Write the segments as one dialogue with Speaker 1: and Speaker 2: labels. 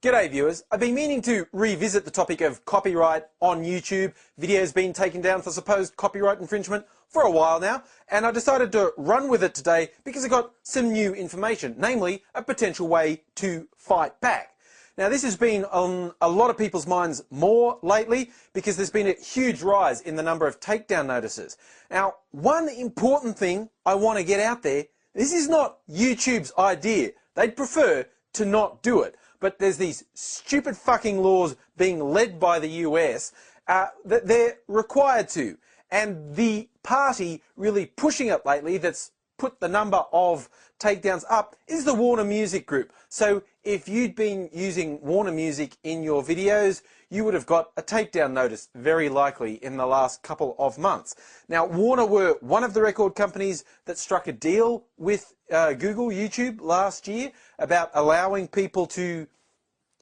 Speaker 1: G'day viewers, I've been meaning to revisit the topic of copyright on YouTube, videos being taken down for supposed copyright infringement for a while now, and I decided to run with it today because I got some new information, namely a potential way to fight back. Now this has been on a lot of people's minds more lately because there's been a huge rise in the number of takedown notices. Now one important thing I want to get out there, this is not YouTube's idea. They'd prefer to not do it. But there's these stupid fucking laws being led by the US that they're required to. And the party really pushing it lately that's put the number of takedowns up is the Warner Music Group. So if you'd been using Warner Music in your videos, you would have got a takedown notice very likely in the last couple of months. Now Warner were one of the record companies that struck a deal with Google, YouTube last year about allowing people to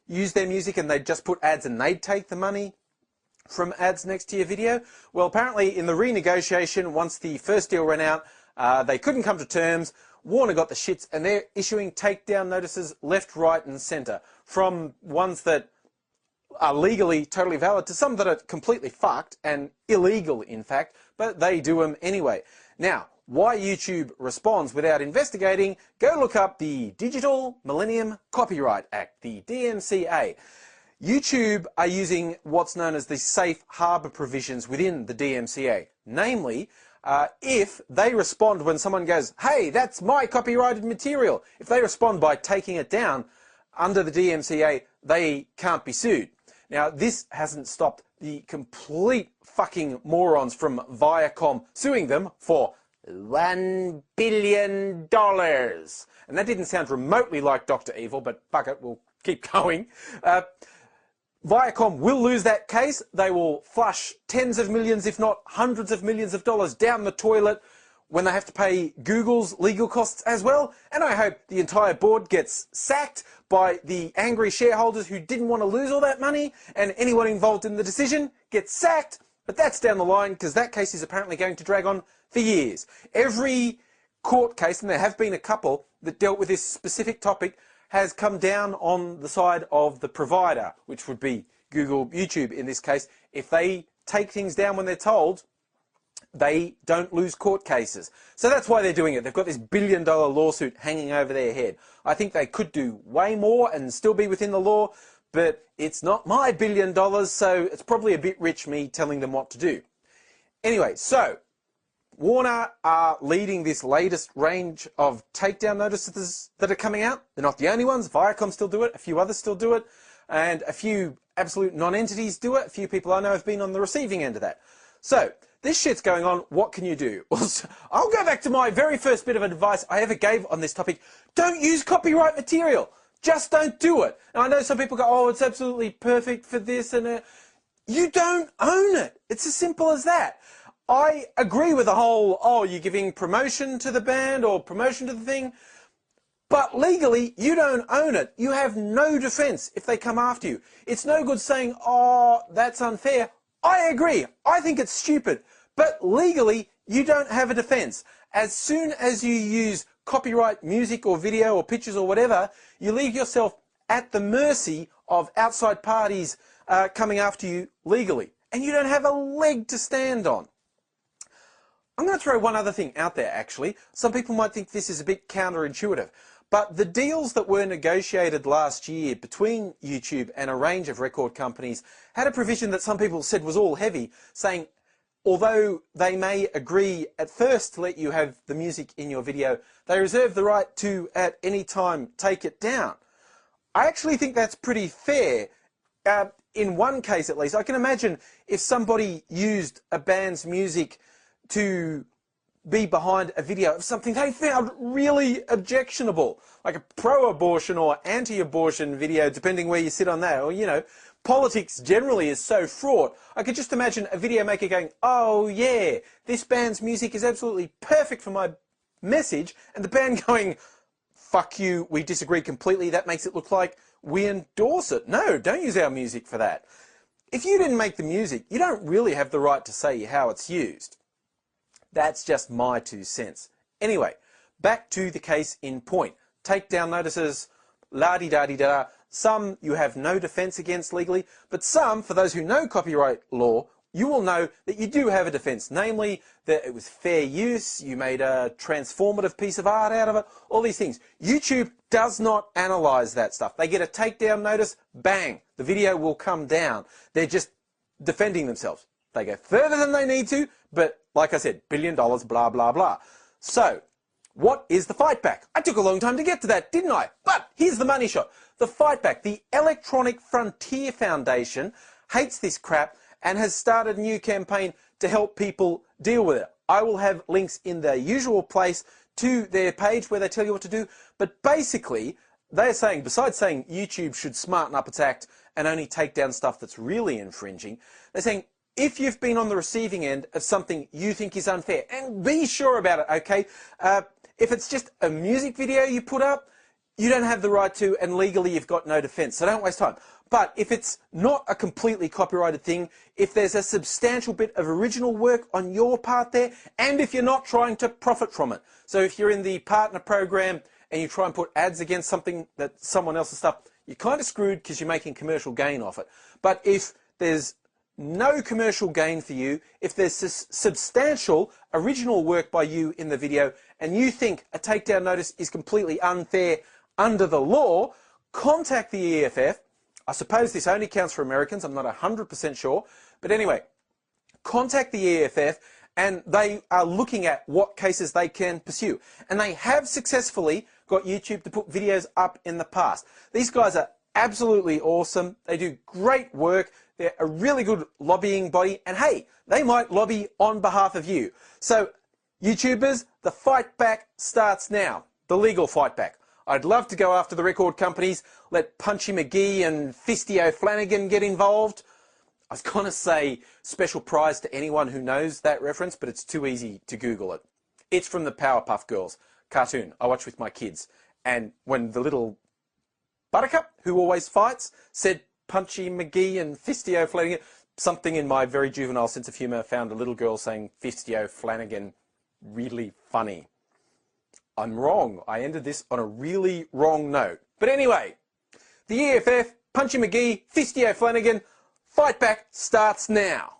Speaker 1: use their music and they'd just put ads and they'd take the money from ads next to your video. Well, apparently in the renegotiation, once the first deal ran out, they couldn't come to terms. Warner got the shits and they're issuing takedown notices left, right and centre, from ones that are legally totally valid to some that are completely fucked and illegal in fact, but they do them anyway. Now, why YouTube responds without investigating, go look up the Digital Millennium Copyright Act, the DMCA. YouTube are using what's known as the safe harbour provisions within the DMCA. Namely, if they respond when someone goes, hey, that's my copyrighted material, if they respond by taking it down under the DMCA, they can't be sued. Now, this hasn't stopped the complete fucking morons from Viacom suing them for $1 billion. And that didn't sound remotely like Dr. Evil, but fuck it, we'll keep going. Viacom will lose that case. They will flush tens of millions, if not hundreds of millions of dollars down the toilet when they have to pay Google's legal costs as well. And I hope the entire board gets sacked by the angry shareholders who didn't want to lose all that money, and anyone involved in the decision gets sacked. But that's down the line because that case is apparently going to drag on for years. Every court case, and there have been a couple that dealt with this specific topic, has come down on the side of the provider, which would be Google, YouTube in this case. If they take things down when they're told, they don't lose court cases. So that's why they're doing it. They've got this $1 billion lawsuit hanging over their head. I think they could do way more and still be within the law, but it's not my $1 billion, so it's probably a bit rich me telling them what to do. Anyway, so Warner are leading this latest range of takedown notices that are coming out. They're not the only ones. Viacom still do it. A few others still do it. And a few absolute non-entities do it. A few people I know have been on the receiving end of that. So this shit's going on. What can you do? Well, I'll go back to my very first bit of advice I ever gave on this topic. Don't use copyright material. Just don't do it. And I know some people go, oh, it's absolutely perfect for this and you don't own it. It's as simple as that. I agree with the whole, oh, you're giving promotion to the band or promotion to the thing, but legally you don't own it. You have no defense if they come after you. It's no good saying, oh, that's unfair. I agree. I think it's stupid, but legally you don't have a defense. As soon as you use copyright music or video or pictures or whatever, you leave yourself at the mercy of outside parties coming after you legally, and you don't have a leg to stand on. I'm going to throw one other thing out there actually. Some people might think this is a bit counterintuitive, but the deals that were negotiated last year between YouTube and a range of record companies had a provision that some people said was all heavy, saying although they may agree at first to let you have the music in your video, they reserve the right to at any time take it down. I actually think that's pretty fair. In one case at least, I can imagine if somebody used a band's music to be behind a video of something they found really objectionable, like a pro-abortion or anti-abortion video, depending where you sit on that, or, you know, politics generally is so fraught. I could just imagine a video maker going, oh yeah, this band's music is absolutely perfect for my message, and the band going, fuck you, we disagree completely, that makes it look like we endorse it. No, don't use our music for that. If you didn't make the music, you don't really have the right to say how it's used. That's just my 2 cents. Anyway, back to the case in point. Takedown notices, la-di-da-di-da, Some you have no defense against legally, but some, for those who know copyright law, you will know that you do have a defense, namely that it was fair use, you made a transformative piece of art out of it, all these things. YouTube does not analyze that stuff. They get a takedown notice, bang, the video will come down. They're just defending themselves. They go further than they need to, but like I said, $1 billion, blah, blah, blah. So, what is the fight back? I took a long time to get to that, didn't I? But here's the money shot. The fight back. The Electronic Frontier Foundation hates this crap and has started a new campaign to help people deal with it. I will have links in the usual place to their page where they tell you what to do. But basically, they're saying, besides saying YouTube should smarten up its act and only take down stuff that's really infringing, they're saying, if you've been on the receiving end of something you think is unfair, and be sure about it, okay? If it's just a music video you put up, you don't have the right to, and legally you've got no defense, so don't waste time. But if it's not a completely copyrighted thing, if there's a substantial bit of original work on your part there, and if you're not trying to profit from it. So if you're in the partner program and you try and put ads against something that someone else's stuff, you're kind of screwed because you're making commercial gain off it. But if there's no commercial gain for you, if there's substantial original work by you in the video and you think a takedown notice is completely unfair under the law, contact the EFF. I suppose this only counts for Americans, I'm not 100% sure, but anyway, contact the EFF and they are looking at what cases they can pursue. And they have successfully got YouTube to put videos up in the past. These guys are absolutely awesome. They do great work. They're a really good lobbying body. And hey, they might lobby on behalf of you. So, YouTubers, the fight back starts now. The legal fight back. I'd love to go after the record companies, let Punchy McGee and Fisty O'Flanagan get involved. I was going to say special prize to anyone who knows that reference, but it's too easy to Google it. It's from the Powerpuff Girls cartoon I watch with my kids. And when the little Buttercup, who always fights, said Punchy McGee and Fisty O'Flanagan, something in my very juvenile sense of humour found a little girl saying Fisty O'Flanagan really funny. I'm wrong. I ended this on a really wrong note. But anyway, the EFF, Punchy McGee, Fisty O'Flanagan, fight back starts now.